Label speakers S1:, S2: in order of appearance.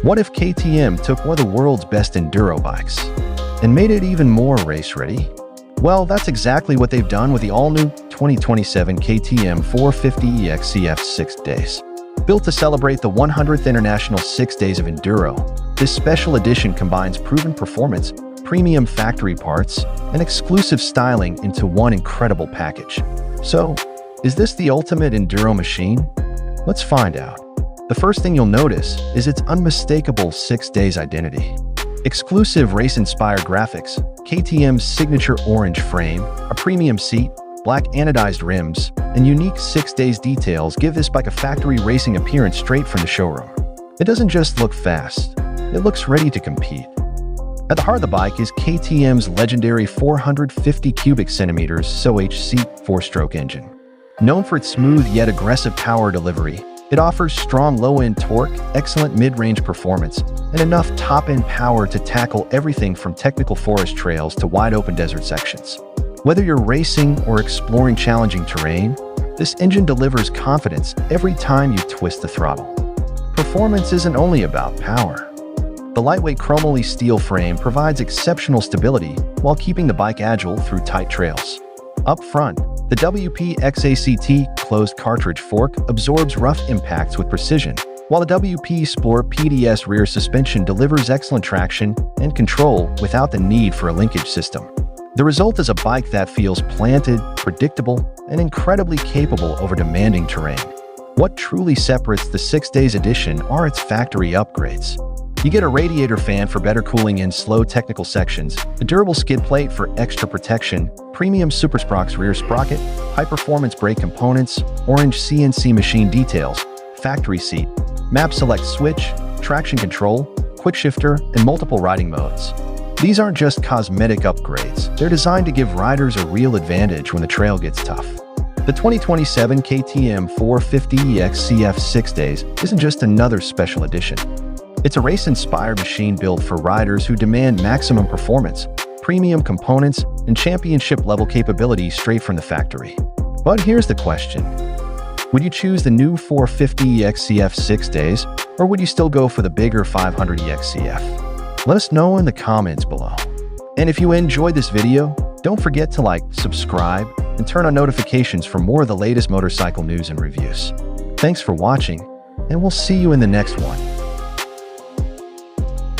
S1: What if KTM took one of the world's best enduro bikes and made it even more race-ready? Well, that's exactly what they've done with the all-new 2027 KTM 450 EXC-F 6DAYS. Built to celebrate the 100th International 6 Days of Enduro, this special edition combines proven performance, premium factory parts, and exclusive styling into one incredible package. So, is this the ultimate enduro machine? Let's find out. The first thing you'll notice is its unmistakable 6 Days identity. Exclusive race-inspired graphics, KTM's signature orange frame, a premium seat, black anodized rims, and unique 6 Days details give this bike a factory racing appearance straight from the showroom. It doesn't just look fast, it looks ready to compete. At the heart of the bike is KTM's legendary 450 cubic centimeters SOHC 4-stroke engine. Known for its smooth yet aggressive power delivery, it offers strong low-end torque, excellent mid-range performance, and enough top-end power to tackle everything from technical forest trails to wide-open desert sections. Whether you're racing or exploring challenging terrain, this engine delivers confidence every time you twist the throttle. Performance isn't only about power. The lightweight chromoly steel frame provides exceptional stability while keeping the bike agile through tight trails. Up front, the WP-XACT closed cartridge fork absorbs rough impacts with precision, while the WP Sport PDS rear suspension delivers excellent traction and control without the need for a linkage system. The result is a bike that feels planted, predictable, and incredibly capable over demanding terrain. What truly separates the 6 Days edition are its factory upgrades. You get a radiator fan for better cooling in slow technical sections, a durable skid plate for extra protection, premium SuperSprox rear sprocket, high-performance brake components, orange CNC machine details, factory seat, map select switch, traction control, quick shifter, and multiple riding modes. These aren't just cosmetic upgrades, they're designed to give riders a real advantage when the trail gets tough. The 2027 KTM 450 EXC-F 6 Days isn't just another special edition. It's a race-inspired machine built for riders who demand maximum performance, premium components, and championship-level capability straight from the factory. But here's the question. Would you choose the new 450 EXC-F 6 Days, or would you still go for the bigger 500 EXC-F? Let us know in the comments below. And if you enjoyed this video, don't forget to like, subscribe, and turn on notifications for more of the latest motorcycle news and reviews. Thanks for watching, and we'll see you in the next one.